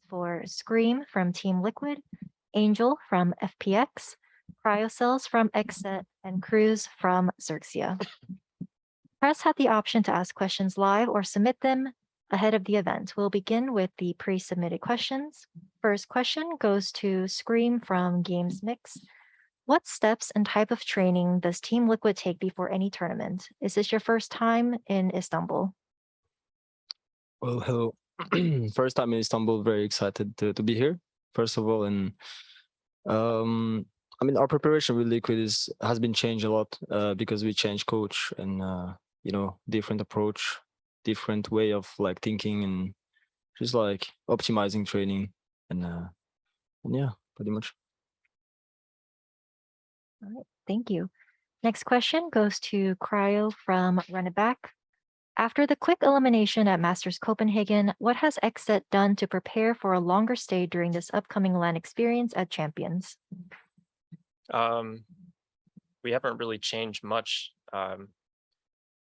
for Scream from Team Liquid, Angel from FPX, Cryocells from XSET, and Cruz from Xerxia. Press had the option to ask questions live or submit them ahead of the event. We'll begin with the pre-submitted questions. First question goes to Scream from Games Mix. What steps and type of training does Team Liquid take before any tournament? Is this your first time in Istanbul? Well, hello. First time in Istanbul, very excited to be here, first of all. And I mean, our preparation with Liquid has been changed a lot because we changed coach and, different approach, different way of like thinking and just like optimizing training. And yeah, pretty much. All right, thank you. Next question goes to Cryo from Run It Back. After the quick elimination at Masters Copenhagen, what has XSET done to prepare for a longer stay during this upcoming LAN experience at Champions? We haven't really changed much.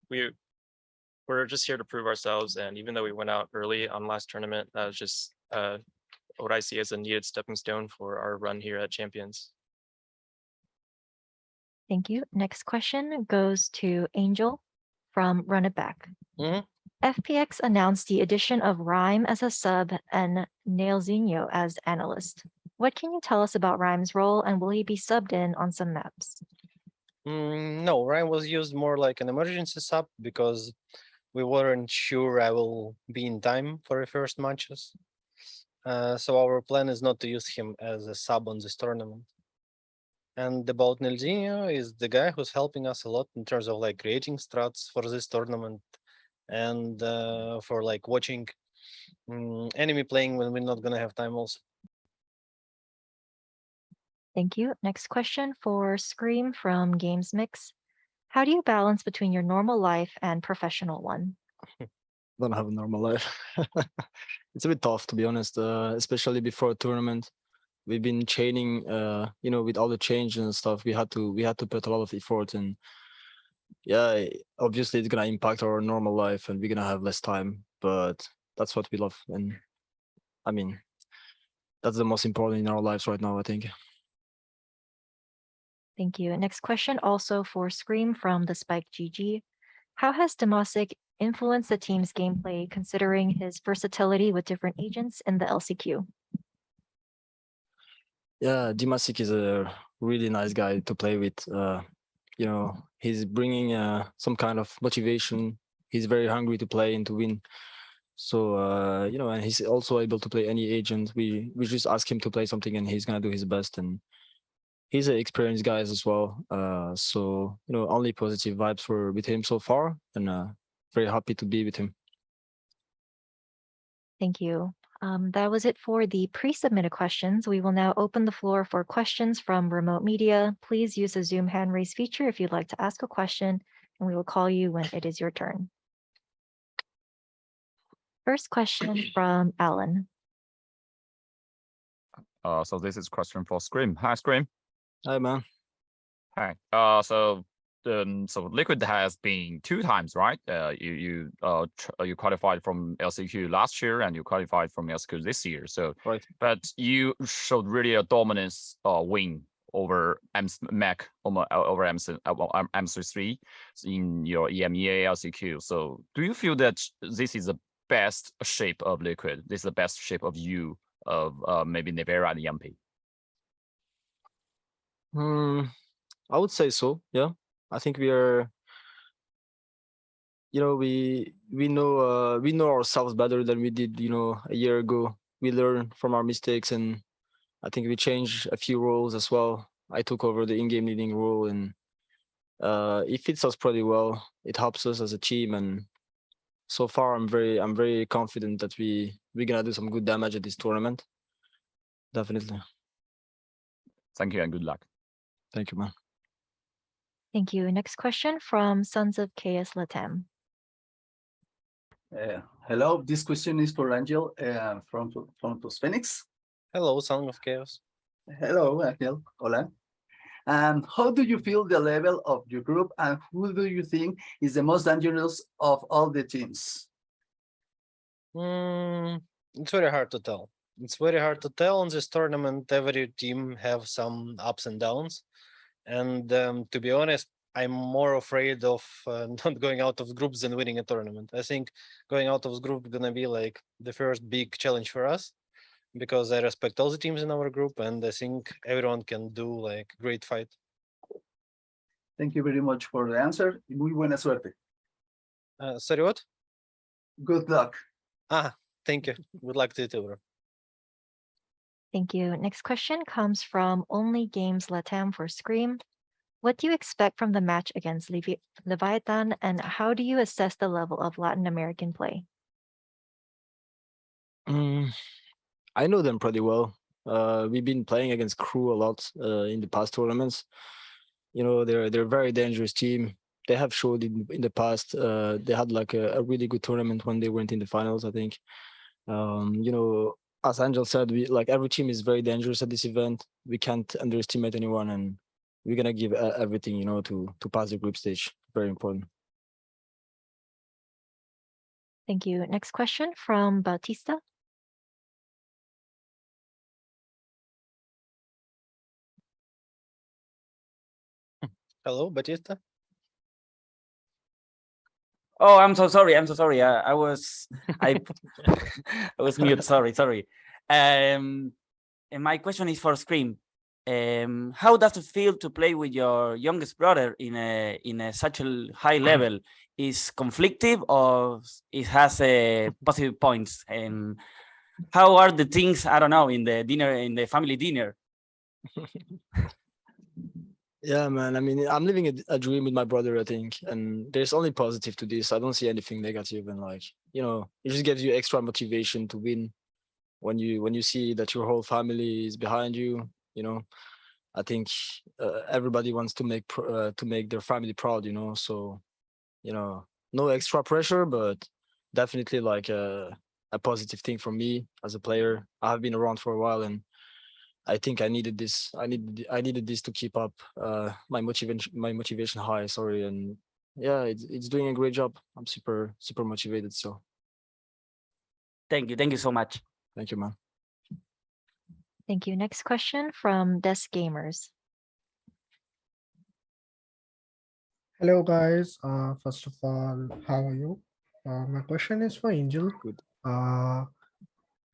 We're just here to prove ourselves, and even though we went out early on last tournament, that was just what I see as a needed stepping stone for our run here at Champions. Thank you. Next question goes to Angel from Run It Back. FPX announced the addition of Rhyme as a sub and Nailzinho as analyst. What can you tell us about Rhyme's role, and will he be subbed in on some maps? No, Rhyme was used more like an emergency sub because we weren't sure I will be in time for the first matches. So our plan is not to use him as a sub on this tournament. And about Nelzinho is the guy who's helping us a lot in terms of like creating strats for this tournament and for like watching enemy playing when we're not gonna have time also. Thank you. Next question for Scream from Games Mix. How do you balance between your normal life and professional one? Don't have a normal life. It's a bit tough, to be honest, especially before a tournament. We've been training, with all the changes and stuff. We had to put a lot of effort, and yeah, obviously it's gonna impact our normal life, and we're gonna have less time. But that's what we love, and I mean, that's the most important in our lives right now, I think. Thank you. Next question also for Scream from the Spike GG. How has Demasic influenced the team's gameplay considering his versatility with different agents in the LCQ? Yeah, Dimasic is a really nice guy to play with. He's bringing some kind of motivation. He's very hungry to play and to win. So, and he's also able to play any agent. We just ask him to play something and he's gonna do his best. And he's an experienced guy as well. So, only positive vibes with him so far, and very happy to be with him. Thank you. That was it for the pre-submitted questions. We will now open the floor for questions from remote media. Please use the Zoom hand raise feature if you'd like to ask a question, and we will call you when it is your turn. First question from Alan. So this is question for Scream. Hi, Scream. Hi, man. Hi. So Liquid has been 2 times, right? You qualified from LCQ last year and you qualified from LCQ this year. So, right. But you showed really a dominance win over Mac over M33 in your EMEA LCQ. So, do you feel that this is the best shape of Liquid? This is the best shape of you of maybe Nevera and Yampi? I would say so. Yeah. I think we are, we know ourselves better than we did, a year ago. We learn from our mistakes, and I think we changed a few roles as well. I took over the in-game leading role, and it fits us pretty well. It helps us as a team, and so far I'm very confident that we're gonna do some good damage at this tournament. Definitely. Thank you and good luck. Thank you, man. Thank you. Next question from Sons of Chaos Latam. Hello, this question is for Angel from Phoenix. Hello, Son of Chaos. Hello, Angel. Hola. How do you feel the level of your group, and who do you think is the most dangerous of all the teams? It's very hard to tell. It's very hard to tell in this tournament. Every team have some ups and downs, and to be honest, I'm more afraid of not going out of groups than winning a tournament. I think going out of group gonna be like the first big challenge for us, because I respect all the teams in our group, and I think everyone can do like great fight. Thank you very much for the answer. Muy buena suerte. Sorry, what? Good luck. Thank you. Good luck to you too, bro. Thank you. Next question comes from Only Games Latam for Scream. What do you expect from the match against Leviathan, and how do you assess the level of Latin American play? I know them pretty well. We've been playing against Crew a lot in the past tournaments. You know, they're a very dangerous team. They have showed in the past. They had like a really good tournament when they went in the finals, I think. You know, as Angel said, we like every team is very dangerous at this event. We can't underestimate anyone, and we're gonna give everything, you know, to pass the group stage. Very important. Thank you. Next question from Bautista. Hello, Batista. Oh, I'm so sorry. I'm so sorry. I was I was mute. Sorry. And my question is for Scream. How does it feel to play with your youngest brother in a such a high level? Is conflictive or it has positive points? And how are the things? I don't know, in the family dinner. Yeah, man. I mean, I'm living a dream with my brother, I think, and there's only positive to this. I don't see anything negative, and like, you know, it just gives you extra motivation to win when you see that your whole family is behind you. You know, I think everybody wants to make their family proud. You know, so you know, no extra pressure, but definitely like a positive thing for me as a player. I have been around for a while, and I think I needed this. I needed this to keep up my motivation high. Sorry, and yeah, it's doing a great job. I'm super motivated. So Thank you so much. thank you, man. Thank you. Next question from Desk Gamers. Hello guys. First of all, how are you? My question is for Angel. Good.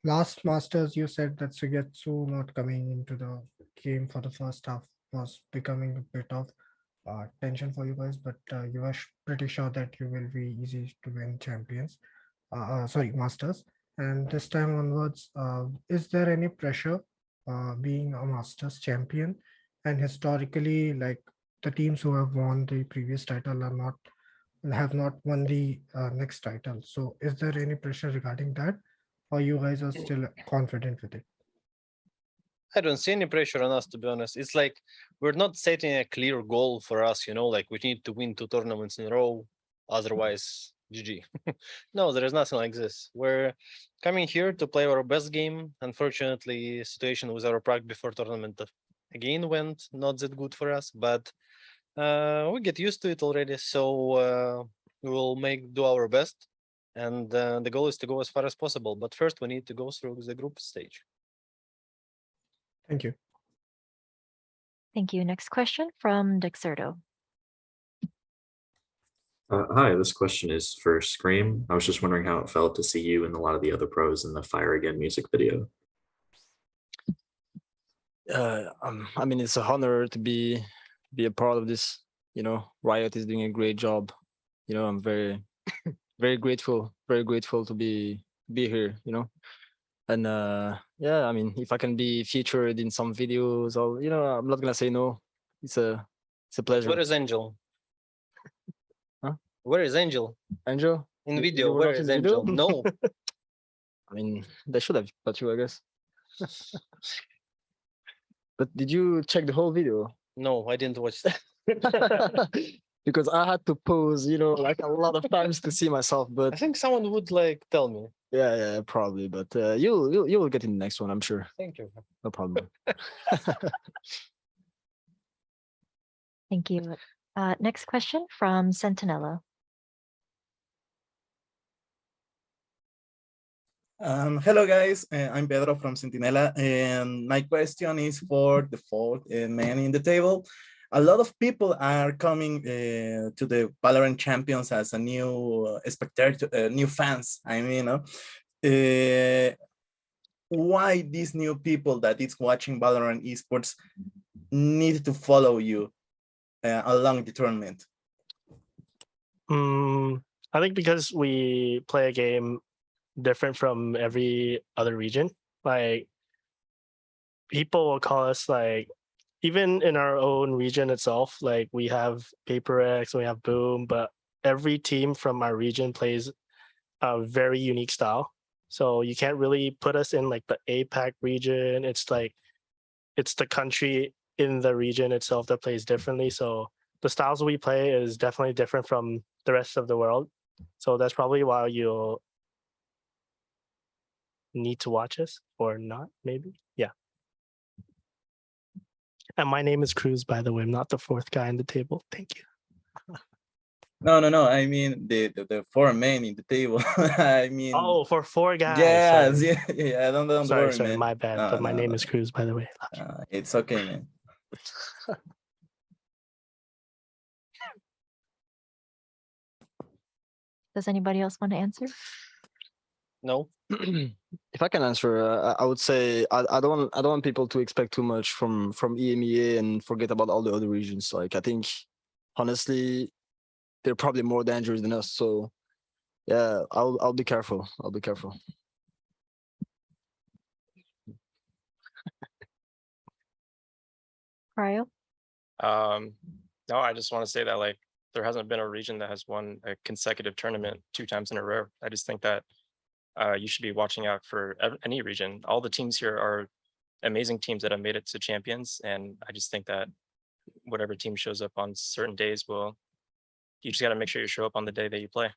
Last Masters, you said that Sugetsu not coming into the game for the first half was becoming a bit of tension for you guys, but you are pretty sure that you will be easy to win champions. Sorry, Masters. And this time onwards, is there any pressure being a Masters champion? And historically, like the teams who have won the previous title have not won the next title. So is there any pressure regarding that? Or you guys are still confident with it? I don't see any pressure on us, to be honest. It's like we're not setting a clear goal for us, you know, like we need to win 2 tournaments in a row, otherwise GG. No, there is nothing like this. We're coming here to play our best game. Unfortunately, situation with our Prague before tournament again went not that good for us, but we get used to it already. So we will do our best. And the goal is to go as far as possible. But first we need to go through the group stage. Thank you. Thank you. Next question from Dexerto. Hi, this question is for Scream. I was just wondering how it felt to see you and a lot of the other pros in the Fire Again music video. I mean, it's a honor to be a part of this. You know, Riot is doing a great job. You know, I'm very very grateful to be here. You know, and yeah, I mean, if I can be featured in some videos, or you know, I'm not gonna say no. It's a pleasure. Where is Angel? Huh? Where is Angel? Angel In You- video, you were where not in is the video? Angel? No. I mean, they should have got you, I guess. But did you check the whole video? No, I didn't watch that. Because I had to pause, you know, like a lot of times to see myself. I But think someone would like tell me. yeah, probably. But you will get in the next one, I'm sure. Thank you. No problem. Thank you. Next question from Sentinella. Hello guys, I'm Pedro from Centinela, and my question is for the fourth man in the table. A lot of people are coming to the Valorant Champions as a new spectator, new fans. I mean, why these new people that is watching Valorant esports need to follow you along the tournament? I think because we play a game different from every other region. Like people will call us like even in our own region itself, like we have PaperX, we have Boom, but every team from our region plays a very unique style. So you can't really put us in like the APAC region. It's like it's the country in the region itself that plays differently. So the styles we play is definitely different from the rest of the world. So that's probably why you'll need to watch us or not, maybe. Yeah. And my name is Cruz, by the way. I'm not the fourth guy on the table. Thank you. No. I mean the four men in the table. I mean. Oh, for four guys. Yes, Sorry. yeah. Don't worry, Sorry, man. my bad. But my name is Cruz, by the way. It's okay, man. Does anybody else want to answer? No. If I can answer, I would say I don't want people to expect too much from EMEA and forget about all the other regions. Like I think, honestly, they're probably more dangerous than us. So yeah, I'll be careful. I'll be careful. Cryo? No, I just want to say that like there hasn't been a region that has won a consecutive tournament 2 times in a row. I just think that you should be watching out for any region. All the teams here are amazing teams that have made it to champions, and I just think that whatever team shows up on certain days will, you just got to make sure you show up on the day that you play.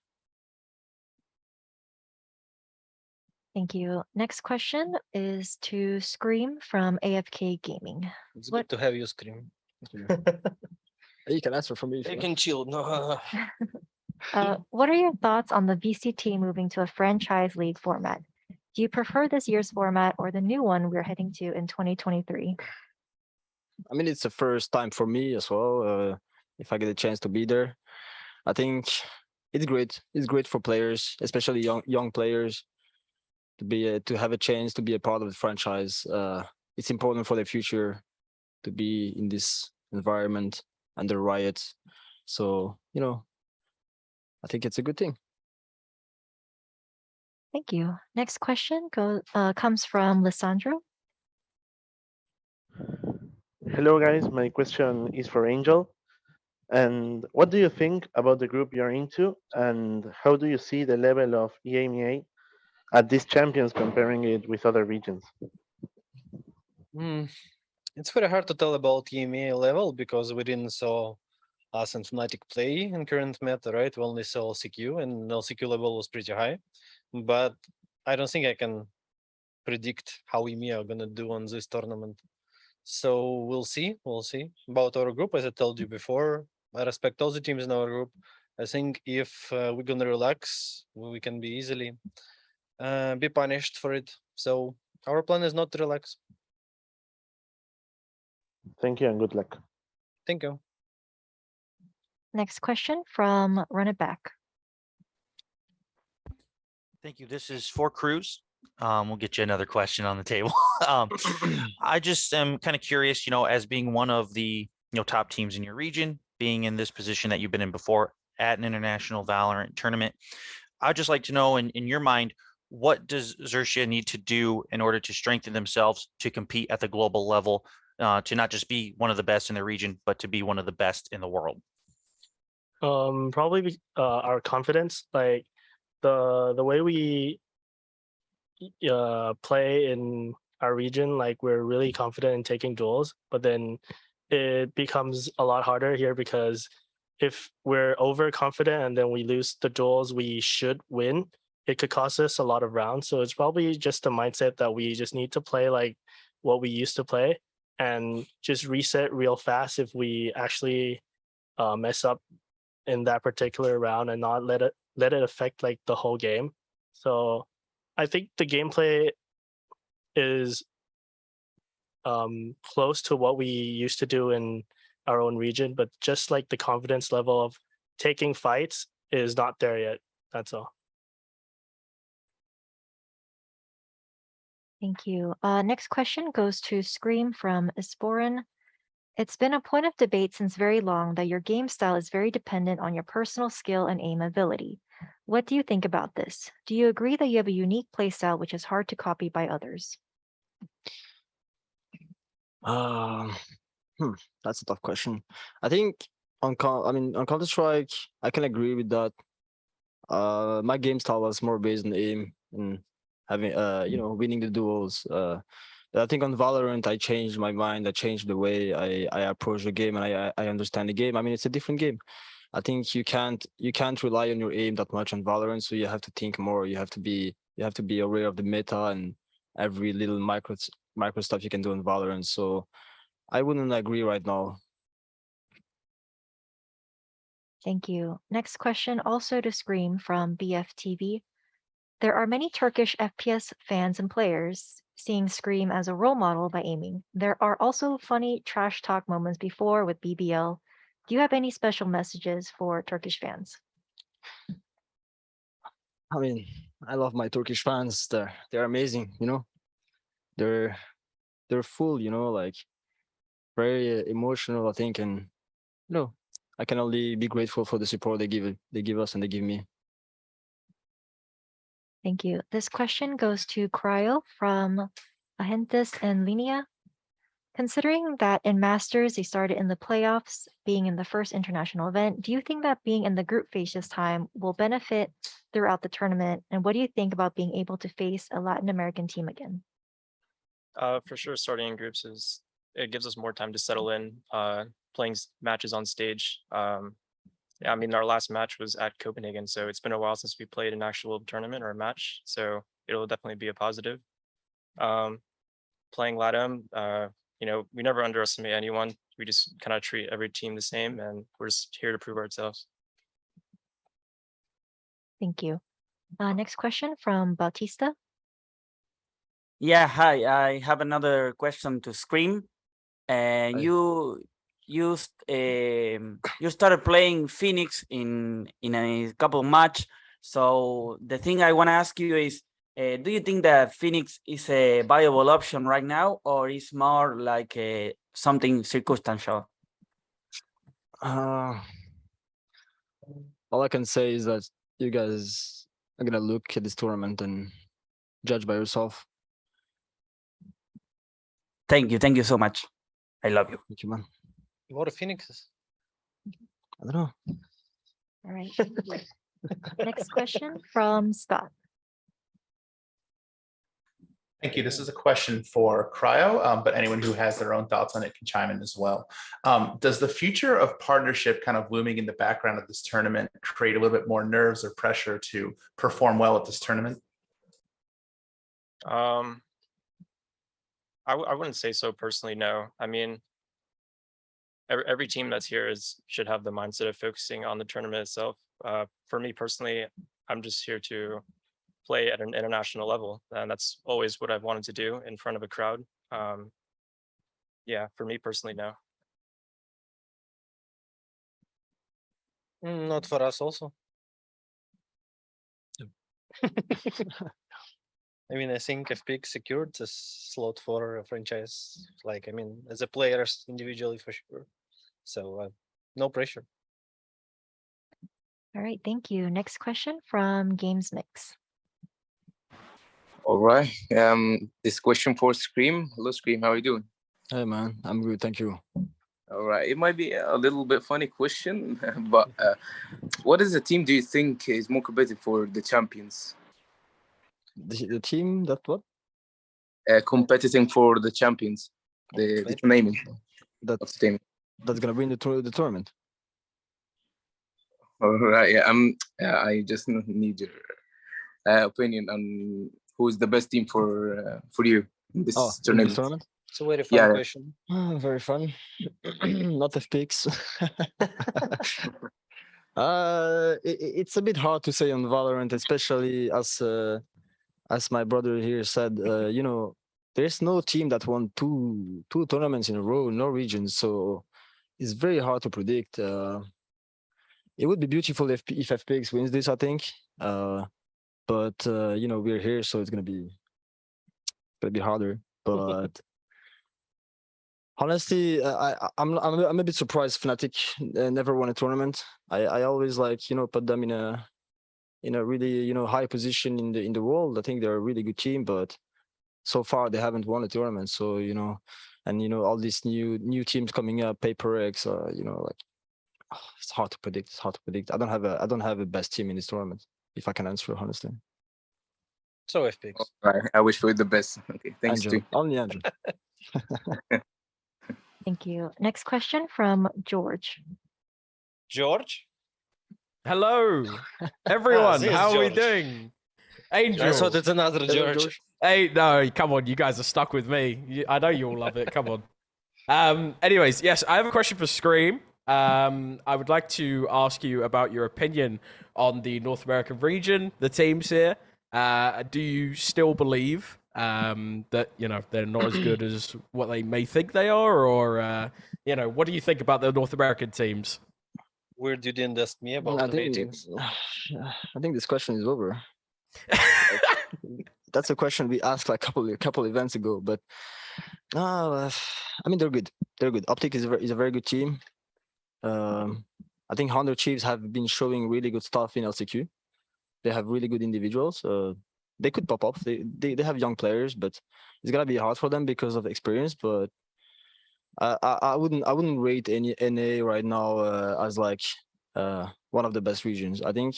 Thank you. Next question is to Scream from AFK Gaming. It's What- good to have you scream. You can answer for me. If You you can chill. No. What are your thoughts on the VCT moving to a franchise league format? Do you prefer this year's format or the new one we're heading to in 2023? I mean, it's the first time for me as well. If I get a chance to be there, I think it's great. It's great for players, especially young players, to be to have a chance to be a part of the franchise. It's important for their future to be in this environment under Riot. So I think it's a good thing. Thank you. Next question comes from Lissandro. Hello, guys. My question is for Angel. And what do you think about the group you're into? And how do you see the level of EMEA at these champions comparing it with other regions? It's very hard to tell about EMEA level because we didn't saw us and Fnatic play in current meta, right? We only saw LCQ and LCQ level was pretty high. But I don't think I can predict how EMEA are gonna do on this tournament. So we'll see. We'll see. About our group, as I told you before, I respect all the teams in our group. I think if we're gonna relax, we can be easily be punished for it. So our plan is not to relax. Thank you and good luck. Thank you. Next question from Run It Back. Thank you. This is for Cruz. We'll get you another question on the table. I just am kind of curious, as being one of the top teams in your region, being in this position that you've been in before at an international Valorant tournament, I'd just like to know, in your mind, what does Xerxia need to do in order to strengthen themselves to compete at the global level, to not just be one of the best in the region, but to be one of the best in the world? Probably our confidence, like the way we play in our region, like we're really confident in taking duels, but then it becomes a lot harder here because if we're overconfident and then we lose the duels we should win, it could cost us a lot of rounds. So it's probably just a mindset that we just need to play like what we used to play and just reset real fast if we actually mess up in that particular round and not let it affect like the whole game. So I think the gameplay is close to what we used to do in our own region, but just like the confidence level of taking fights is not there yet. That's all. Thank you. Next question goes to Scream from Esporan. It's been a point of debate since very long that your game style is very dependent on your personal skill and aim ability. What do you think about this? Do you agree that you have a unique playstyle which is hard to copy by others? That's a tough question. I think on Counter-Strike, I can agree with that. My game style was more based on aim and having winning the duels. But I think on Valorant I changed my mind. I changed the way I approach the game and I understand the game. I mean, it's a different game. I think you can't rely on your aim that much on Valorant, so you have to think more. You have to be aware of the meta and every little micro stuff you can do on Valorant. So I wouldn't agree right now. Thank you. Next question also to Scream from BFTV. There are many Turkish FPS fans and players seeing Scream as a role model by aiming. There are also funny trash talk moments before with BBL. Do you have any special messages for Turkish fans? I mean, I love my Turkish fans. They're amazing, They're full, like very emotional, I think, and I can only be grateful for the support they give us and they give me. Thank you. This question goes to Cryo from Agentes en Linea. Considering that in Masters they started in the playoffs, being in the first international event, do you think that being in the group phase this time will benefit throughout the tournament? And what do you think about being able to face a Latin American team again? For sure, starting in groups it gives us more time to settle in, playing matches on stage. Yeah, I mean, our last match was at Copenhagen, so it's been a while since we played an actual tournament or a match, so it'll definitely be a positive. Playing LATAM, we never underestimate anyone. We just kind of treat every team the same, and we're just here to prove ourselves. Thank you. Next question from Bautista. Yeah, hi. I have another question to Scream. And you started playing Phoenix in a couple of match. So the thing I want to ask you is, do you think that Phoenix is a viable option right now, or is more like something circumstantial? All I can say is that you guys are gonna look at this tournament and judge by yourself. Thank you so much. I love you. Thank you, man. What are Phoenixes? I don't know. All right. Next question from Scott. Thank you. This is a question for Cryo, but anyone who has their own thoughts on it can chime in as well. Does the future of partnership kind of looming in the background of this tournament create a little bit more nerves or pressure to perform well at this tournament? I wouldn't say so personally, no. I mean, every team that's here should have the mindset of focusing on the tournament itself. For me personally, I'm just here to play at an international level, and that's always what I've wanted to do in front of a crowd. Yeah, for me personally, no. Not for us also. I mean, I think FPX secured a slot for a franchise. Like, I mean, as a players individually for sure. So no pressure. All right, thank you. Next question from Games Mix. All right. This question for Scream. Hello, Scream. How are you doing? Hey, man. I'm good. Thank you. All right. It might be a little bit funny question, but what is the team do you think is more competitive for the champions? The team that what? Competing for the champions. The naming. That's gonna win the tournament. All right. Yeah. I just need your opinion on who is the best team for you in this tournament. It's a very fun question. Very fun. Not FPX. It's a bit hard to say on Valorant, especially as as my brother here said, you know, there's no team that won two tournaments in a row, no regions, so it's very hard to predict. It would be beautiful if FPX wins this, I think. But you know, we're here, so it's gonna be harder. But honestly, I'm a bit surprised Fnatic never won a tournament. I always like, you know, put them in a really, you know, high position in the world. I think they're a really good team, but so far they haven't won a tournament. So, you know, and you know, all these new teams coming up, FPX, you know, like it's hard to predict. It's hard to predict. I don't have a best team in this tournament, if I can answer honestly. So FPX. I wish for the best. Okay, thanks Andrew, too. only Andrew. Thank you. Next question from George. George? Hello, everyone. this is How are we George. doing? Angel. I thought it's another Hello, George. Hey, no, come on. You guys are stuck with me. I know you all love it. Come on. Anyways, yes, I have a question for Scream. I would like to ask you about your opinion on the North American region, the teams here. Do you still believe that, you know, they're not as good as what they may think they are, or you know, what do you think about the North American teams? Weird you didn't ask me about the ratings. I think this question is over. That's a question we asked like a couple events ago, but I mean, they're good. They're good. Optic is a very good team. I think Honda Chiefs have been showing really good stuff in LCQ. They have really good individuals. They could pop up. They have young players, but it's gonna be hard for them because of experience. But I wouldn't rate any NA right now as like one of the best regions. I think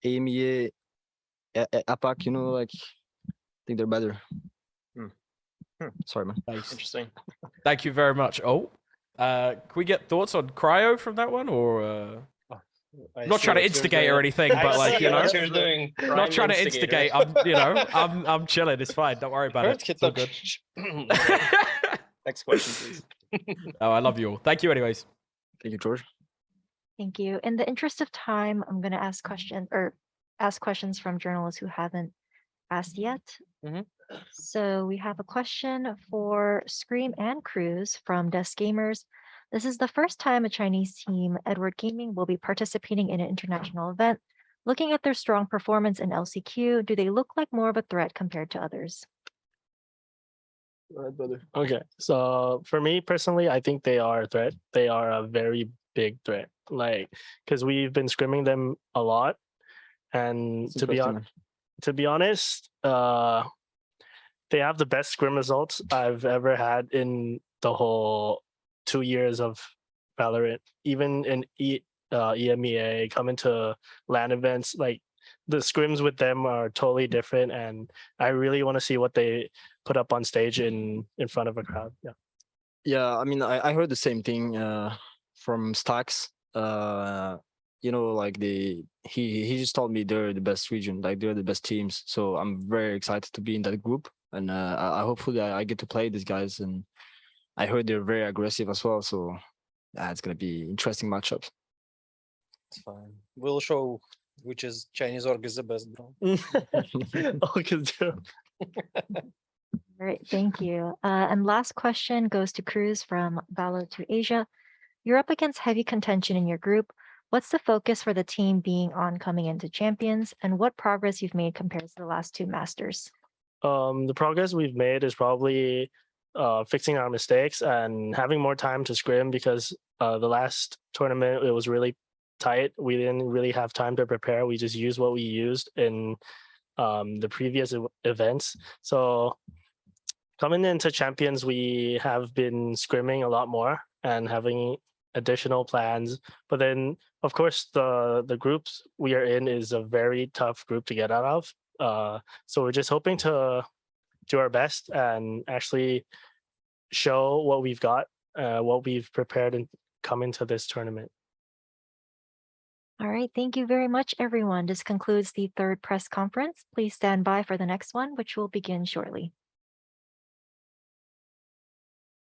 EMEA, APAC, you know, like I think they're better. Sorry, man. Nice. Interesting. Thank you very much. Oh, can we get thoughts on Cryo from that one, or? Not trying to instigate or anything, but like, you know, not trying to instigate. I'm chilling. It's fine. Don't worry about it. It's all good. Next question, please. Oh, I love you all. Thank you, anyways. Thank you, George. Thank you. In the interest of time, I'm going to ask questions from journalists who haven't asked yet. So we have a question for Scream and Cruz from Desk Gamers. This is the first time a Chinese team, Edward Gaming, will be participating in an international event. Looking at their strong performance in LCQ, do they look like more of a threat compared to others? Okay, so for me personally, I think they are a threat. They are a very big threat, like, because we've been scrimming them a lot, and to be honest, they have the best scrim results I've ever had in the whole 2 years of Valorant. Even in EMEA, coming to LAN events, like the scrims with them are totally different, and I really want to see what they put up on stage in front of a crowd. Yeah, I mean, I heard the same thing from Stacks. You know, like he just told me they're the best region, like they're the best teams. So I'm very excited to be in that group, and I hopefully I get to play these guys. And I heard they're very aggressive as well. So it's gonna be interesting matchups. It's fine. We'll show which is Chinese org is the best, bro. All right, thank you. And last question goes to Cruz from Valor to Asia. You're up against heavy contention in your group. What's the focus for the team being on coming into champions, and what progress you've made compared to the last two masters? The progress we've made is probably fixing our mistakes and having more time to scrim, because the last tournament, it was really tight. We didn't really have time to prepare. We just used what we used in the previous events. So coming into champions, we have been scrimming a lot more and having additional plans. But then, of course, the groups we are in is a very tough group to get out of. So we're just hoping to do our best and actually show what we've got, what we've prepared and come into this tournament. All right, thank you very much, everyone. This concludes the third press conference. Please stand by for the next one, which will begin shortly.